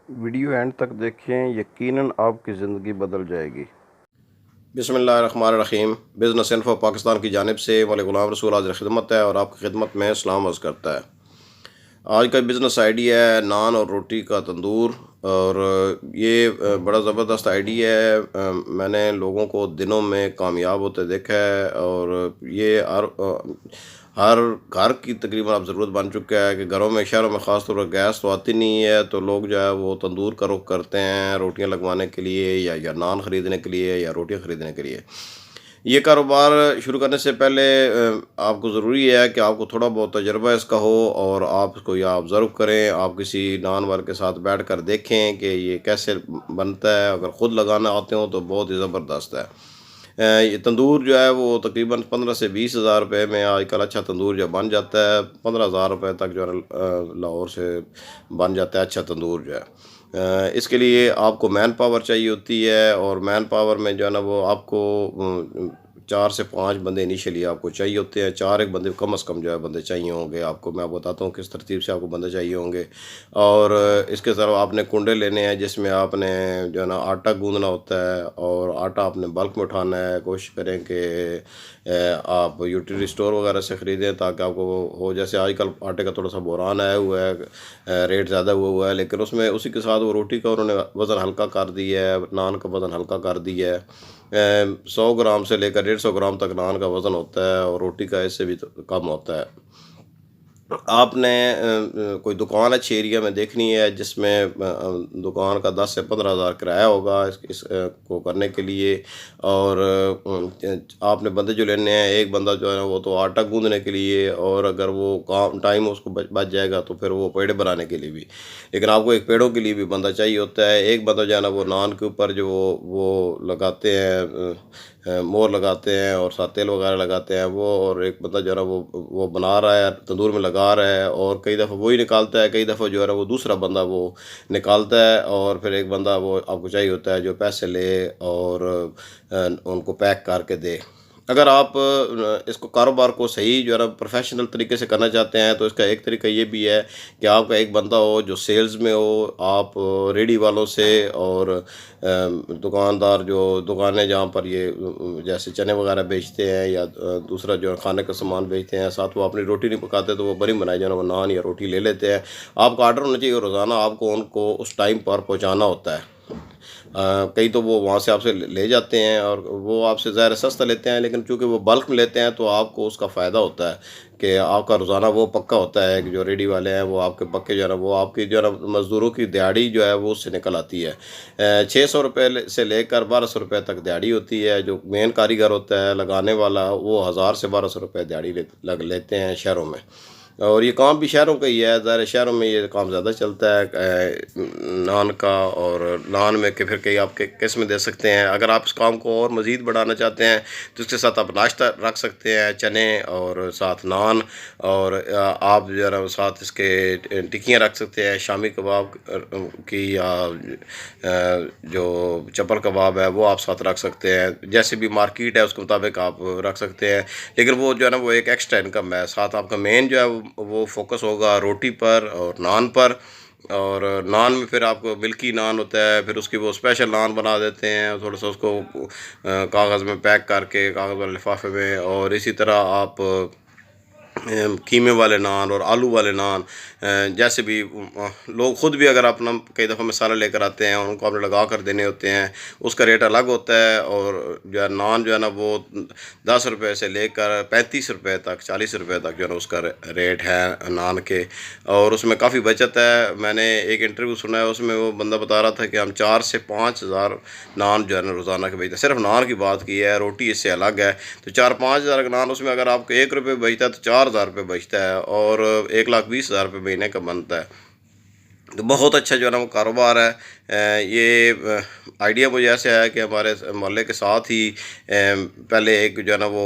Video and تک دیکھیں، یقیناً آپ کی زندگی بدل جائے گی۔ بسم اللہ الرحمن الرحیم۔ بزنس انفو پاکستان کی جانب سے مولوی غلام رسول حاضر خدمت ہے اور آپ کی خدمت میں سلام عرض کرتا ہے۔ آج کا بزنس آئیڈیا ہے نان اور روٹی کا تندور، اور یہ بڑا زبردست آئیڈیا ہے۔ میں نے لوگوں کو دنوں میں کامیاب ہوتے دیکھا ہے، اور یہ ہر گھر کی تقریباً اب ضرورت بن چکا ہے کہ گھروں میں، شہروں میں خاص طور پر گیس تو آتی نہیں ہے، تو لوگ جو ہے وہ تندور کا رخ کرتے ہیں روٹیاں لگوانے کے لیے، یا نان خریدنے کے لیے، یا روٹیاں خریدنے کے لیے۔ یہ کاروبار شروع کرنے سے پہلے آپ کو ضروری ہے کہ آپ کو تھوڑا بہت تجربہ اس کا ہو، اور آپ اس کو یا آبزرو کریں، آپ کسی نان والے کے ساتھ بیٹھ کر دیکھیں کہ یہ کیسے بنتا ہے۔ اگر خود لگانا آتے ہوں تو بہت ہی زبردست ہے۔ یہ تندور جو ہے وہ تقریباً 15 سے 20 ہزار روپے میں آج کل اچھا تندور جو بن جاتا ہے۔ 15 ہزار روپے تک جو ہے لاہور سے بن جاتا ہے اچھا تندور جو ہے۔ اس کے لیے آپ کو مین پاور چاہیے ہوتی ہے، اور مین پاور میں جو ہے نا وہ آپ کو 4 سے 5 بندے انیشلی آپ کو چاہیے ہوتے ہیں۔ 4 ایک بندے کم از کم جو ہے بندے چاہیے ہوں گے آپ کو۔ میں بتاتا ہوں کس ترتیب سے آپ کو بندے چاہیے ہوں گے۔ اور اس کے طرف آپ نے کنڈے لینے ہیں جس میں آپ نے جو ہے نا آٹا گوندنا ہوتا ہے، اور آٹا آپ نے بلک میں اٹھانا ہے۔ کوشش کریں کہ آپ یوٹیلیٹی اسٹور وغیرہ سے خریدیں تاکہ آپ کو ہو۔ جیسے آج کل آٹے کا تھوڑا سا بحران آیا ہوا ہے، ریٹ زیادہ ہوا ہے، لیکن اس میں اسی کے ساتھ وہ روٹی کا انہوں نے وزن ہلکا کر دیا ہے، نان کا وزن ہلکا کر دیا ہے۔ 100 گرام سے لے کر 150 گرام تک نان کا وزن ہوتا ہے، اور روٹی کا اس سے بھی کم ہوتا ہے۔ آپ نے کوئی دکان اچھی ایریا میں دیکھنی ہے جس میں دکان کا 10 سے 15 ہزار کرایہ ہوگا اس کو کرنے کے لیے، اور آپ نے بندے جو لینے ہیں، ایک بندہ جو ہے نا وہ تو آٹا گوندنے کے لیے، اور اگر وہ ٹائم اس کو بچ جائے گا تو پھر وہ پیڑے بنانے کے لیے بھی، لیکن آپ کو ایک پیڑوں کے لیے بھی بندہ چاہیے ہوتا ہے۔ ایک بندہ جو ہے نا وہ نان کے اوپر جو وہ لگاتے ہیں، مور لگاتے ہیں، اور ساتھ تیل وغیرہ لگاتے ہیں وہ، اور ایک بندہ جو ہے نا وہ بنا رہا ہے، تندور میں لگا رہا ہے، اور کئی دفعہ وہی نکالتا ہے، کئی دفعہ جو ہے نا وہ دوسرا بندہ وہ نکالتا ہے، اور پھر ایک بندہ وہ آپ کو چاہیے ہوتا ہے جو پیسے لے اور ان کو پیک کر کے دے۔ اگر آپ اس کو کاروبار کو صحیح جو ہے نا پروفیشنل طریقے سے کرنا چاہتے ہیں تو اس کا ایک طریقہ یہ بھی ہے کہ آپ کا ایک بندہ ہو جو سیلز میں ہو۔ آپ ریڈی والوں سے اور دکاندار جو دکانیں جہاں پر یہ جیسے چنے وغیرہ بیچتے ہیں، یا دوسرا جو کھانے کا سامان بیچتے ہیں، ساتھ وہ اپنی روٹی نہیں پکاتے تو وہ بڑی بنائی جو ہے نا وہ نان یا روٹی لے لیتے ہیں۔ آپ کا آرڈر ہونا چاہیے، روزانہ آپ کو ان کو اس ٹائم پر پہنچانا ہوتا ہے۔ کئی تو وہ وہاں سے آپ سے لے جاتے ہیں، اور وہ آپ سے ظاہر سستا لیتے ہیں، لیکن چونکہ وہ بلک میں لیتے ہیں تو آپ کو اس کا فائدہ ہوتا ہے کہ آپ کا روزانہ وہ پکا ہوتا ہے کہ جو ریڈی والے ہیں وہ آپ کے پکے جو ہے نا وہ آپ کی جو ہے نا مزدوروں کی دیہڑی جو ہے وہ اس سے نکل آتی ہے۔ 600 روپے سے لے کر 1200 روپے تک دیہڑی ہوتی ہے۔ جو مین کاریگر ہوتا ہے لگانے والا وہ 1000 سے 1200 روپے دیہڑی لیتے ہیں شہروں میں، اور یہ کام بھی شہروں کا ہی ہے۔ ظاہر شہروں میں یہ کام زیادہ چلتا ہے نان کا، اور نان میں کہ پھر کئی آپ کے قسم دے سکتے ہیں۔ اگر آپ اس کام کو اور مزید بڑھانا چاہتے ہیں تو اس کے ساتھ آپ ناشتہ رکھ سکتے ہیں، چنے اور ساتھ نان، اور آپ جو ہے نا ساتھ اس کے ٹکیاں رکھ سکتے ہیں، شامی کباب کی، یا جو چپل کباب ہے وہ آپ ساتھ رکھ سکتے ہیں۔ جیسے بھی مارکیٹ ہے اس کے مطابق آپ رکھ سکتے ہیں، لیکن وہ جو ہے نا وہ ایک ایکسٹرا انکم ہے۔ ساتھ آپ کا مین جو ہے وہ فوکس ہوگا روٹی پر اور نان پر، اور نان میں پھر آپ کو ملکی نان ہوتا ہے، پھر اس کی وہ اسپیشل نان بنا دیتے ہیں، تھوڑا سا اس کو کاغذ میں پیک کر کے، کاغذ والے لفافے میں، اور اسی طرح آپ قیمے والے نان اور آلو والے نان، جیسے بھی لوگ خود بھی اگر اپنا کئی دفعہ مسالہ لے کر آتے ہیں ان کو آپ نے لگا کر دینے ہوتے ہیں، اس کا ریٹ الگ ہوتا ہے۔ اور جو ہے نان جو ہے نا وہ 10 روپے سے لے کر 35 روپے تک، 40 روپے تک جو ہے نا اس کا ریٹ ہے نان کے، اور اس میں کافی بچت ہے۔ میں نے ایک انٹرویو سنا ہے، اس میں وہ بندہ بتا رہا تھا کہ ہم 4 سے 5 ہزار نان جو ہے نا روزانہ کے بیچتے ہیں۔ صرف نان کی بات کی ہے، روٹی اس سے الگ ہے۔ تو 4-5 ہزار کا نان، اس میں اگر آپ کو 1 روپے بچتا ہے تو 4000 روپے بچتا ہے، اور 1,20,000 روپے مہینے کا بنتا ہے۔ تو بہت اچھا جو ہے نا وہ کاروبار ہے۔ یہ آئیڈیا مجھے ایسے آیا کہ ہمارے محلے کے ساتھ ہی پہلے ایک جو ہے نا وہ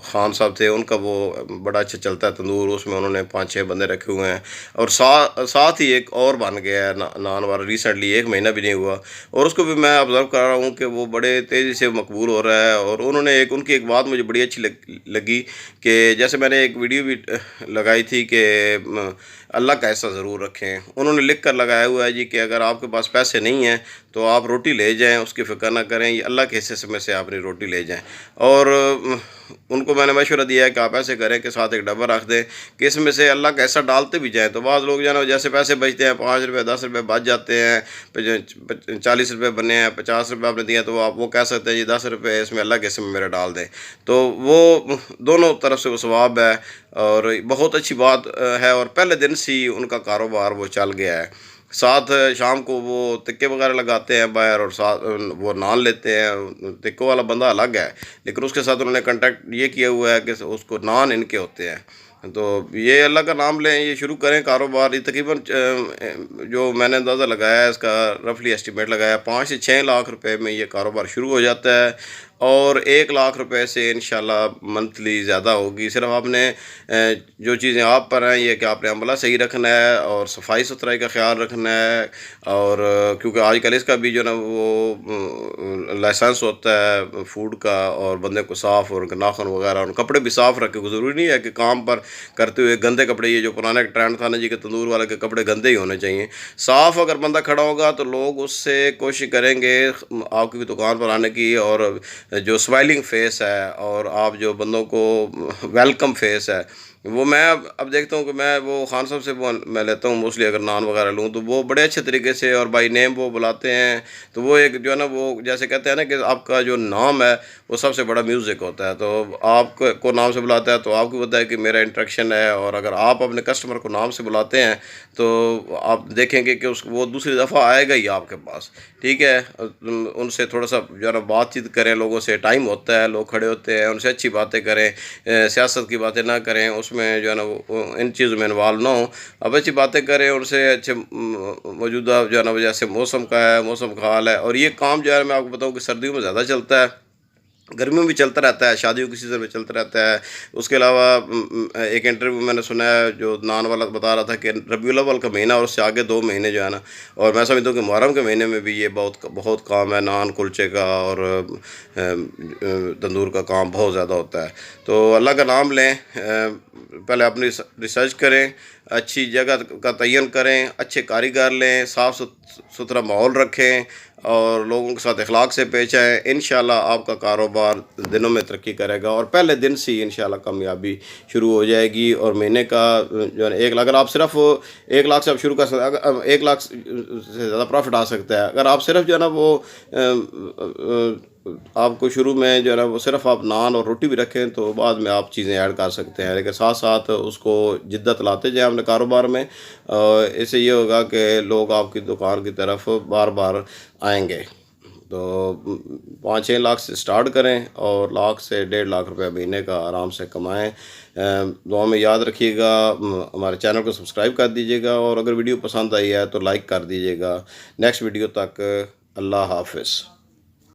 خان صاحب تھے، ان کا وہ بڑا اچھا چلتا ہے تندور، اس میں انہوں نے 5-6 بندے رکھے ہوئے ہیں، اور ساتھ ہی ایک اور بن گیا ہے نان والا، ریسنٹلی 1 مہینہ بھی نہیں ہوا، اور اس کو بھی میں آبزرو کر رہا ہوں کہ وہ بڑے تیزی سے مقبول ہو رہا ہے۔ اور انہوں نے ان کی ایک بات مجھے بڑی اچھی لگی کہ جیسے میں نے ایک ویڈیو بھی لگائی تھی کہ اللہ کا حصہ ضرور رکھیں۔ انہوں نے لکھ کر لگایا ہوا ہے جی کہ اگر آپ کے پاس پیسے نہیں ہیں تو آپ روٹی لے جائیں، اس کی فکر نہ کریں، یہ اللہ کے حصے میں سے آپ اپنی روٹی لے جائیں۔ اور ان کو میں نے مشورہ دیا ہے کہ آپ ایسے کریں کہ ساتھ ایک ڈبہ رکھ دیں کہ اس میں سے اللہ کا حصہ ڈالتے بھی جائیں۔ تو بعض لوگ جو ہے نا جیسے پیسے بچتے ہیں 5 روپے 10 روپے بچ جاتے ہیں، 40 روپے بنے ہیں، 50 روپے آپ نے دیا، تو آپ وہ کہہ سکتے ہیں جی 10 روپے اس میں اللہ کے حصے میں میرے ڈال دیں۔ تو وہ دونوں طرف سے وہ ثواب ہے اور بہت اچھی بات ہے، اور پہلے دن سے ہی ان کا کاروبار وہ چل گیا ہے۔ ساتھ شام کو وہ تکے وغیرہ لگاتے ہیں باہر، اور ساتھ وہ نان لیتے ہیں۔ تکوں والا بندہ الگ ہے، لیکن اس کے ساتھ انہوں نے کنٹیکٹ یہ کیا ہوا ہے کہ اس کو نان ان کے ہوتے ہیں۔ تو یہ اللہ کا نام لیں، یہ شروع کریں کاروبار۔ یہ تقریباً جو میں نے اندازہ لگایا ہے، اس کا رفلی اسٹیمیٹ لگایا 5 سے 6 لاکھ روپے میں یہ کاروبار شروع ہو جاتا ہے، اور 1 لاکھ روپے سے انشاءاللہ منتھلی زیادہ ہوگی۔ صرف آپ نے جو چیزیں آپ پر ہیں یہ کہ آپ نے عملہ صحیح رکھنا ہے اور صفائی ستھرائی کا خیال رکھنا ہے، اور کیونکہ آج کل اس کا بھی جو نا وہ لائسنس ہوتا ہے فوڈ کا، اور بندے کو صاف اور ناخن وغیرہ اور کپڑے بھی صاف رکھے۔ ضروری نہیں ہے کہ کام پر کرتے ہوئے گندے کپڑے، یہ جو پرانا ایک ٹرینڈ تھا نا جی کہ تندور والے کے کپڑے گندے ہی ہونے چاہیے۔ صاف اگر بندہ کھڑا ہوگا تو لوگ اس سے کوشش کریں گے آپ کی دکان پر آنے کی، اور جو اسمائلنگ فیس ہے اور آپ جو بندوں کو ویلکم فیس ہے، وہ میں اب دیکھتا ہوں کہ میں وہ خان صاحب سے میں لیتا ہوں موسٹلی، اگر نان وغیرہ لوں تو وہ بڑے اچھے طریقے سے اور بائی نیم وہ بلاتے ہیں۔ تو وہ ایک جو ہے نا وہ جیسے کہتے ہیں نا کہ آپ کا جو نام ہے وہ سب سے بڑا میوزک ہوتا ہے، تو آپ کو نام سے بلاتا ہے تو آپ کو پتہ ہے کہ میرا انٹریکشن ہے، اور اگر آپ اپنے کسٹمر کو نام سے بلاتے ہیں تو آپ دیکھیں گے کہ وہ دوسری دفعہ آئے گا ہی آپ کے پاس، ٹھیک ہے۔ ان سے تھوڑا سا جو ہے نا بات چیت کریں، لوگوں سے ٹائم ہوتا ہے، لوگ کھڑے ہوتے ہیں، ان سے اچھی باتیں کریں، سیاست کی باتیں نہ کریں، اس میں جو ہے نا وہ ان چیزوں میں انوالو نہ ہوں، اب اچھی باتیں کریں ان سے، اچھے موجودہ جو ہے نا جیسے موسم کا ہے، موسم کا حال ہے۔ اور یہ کام جو ہے میں آپ کو بتاؤں کہ سردیوں میں زیادہ چلتا ہے، گرمیوں میں بھی چلتا رہتا ہے، شادیوں کی سیزن میں چلتا رہتا ہے۔ اس کے علاوہ ایک انٹرویو میں نے سنا ہے جو نان والا بتا رہا تھا کہ ربیع الاول کا مہینہ اور اس سے آگے 2 مہینے جو ہے نا، اور میں سمجھتا ہوں کہ محرم کے مہینے میں بھی یہ بہت کام ہے، نان کلچے کا اور تندور کا کام بہت زیادہ ہوتا ہے۔ تو اللہ کا نام لیں، پہلے اپنی ریسرچ کریں، اچھی جگہ کا تعین کریں، اچھے کاریگر لیں، صاف ستھرا ماحول رکھیں، اور لوگوں کے ساتھ اخلاق سے پیش آئیں۔ انشاءاللہ آپ کا کاروبار دنوں میں ترقی کرے گا، اور پہلے دن سے ہی انشاءاللہ کامیابی شروع ہو جائے گی۔ اور مہینے کا جو ہے 1 لاکھ، اگر آپ صرف 1 لاکھ سے آپ شروع کر سکتے ہیں، اگر 1 لاکھ سے زیادہ پروفٹ آ سکتا ہے اگر آپ صرف جو ہے نا وہ آپ کو شروع میں جو ہے نا وہ صرف آپ نان اور روٹی بھی رکھیں تو بعد میں آپ چیزیں ایڈ کر سکتے ہیں، لیکن ساتھ ساتھ اس کو جدت لاتے جائیں اپنے کاروبار میں، اس سے یہ ہوگا کہ لوگ آپ کی دکان کی طرف بار بار آئیں گے۔ تو 5-6 لاکھ سے سٹارٹ کریں، اور لاکھ سے 1.5 لاکھ روپے مہینے کا آرام سے کمائیں۔ دعا میں یاد رکھیے گا، ہمارے چینل کو سبسکرائب کر دیجیے گا، اور اگر ویڈیو پسند آئی ہے تو لائک کر دیجیے گا۔ نیکسٹ ویڈیو تک اللہ حافظ۔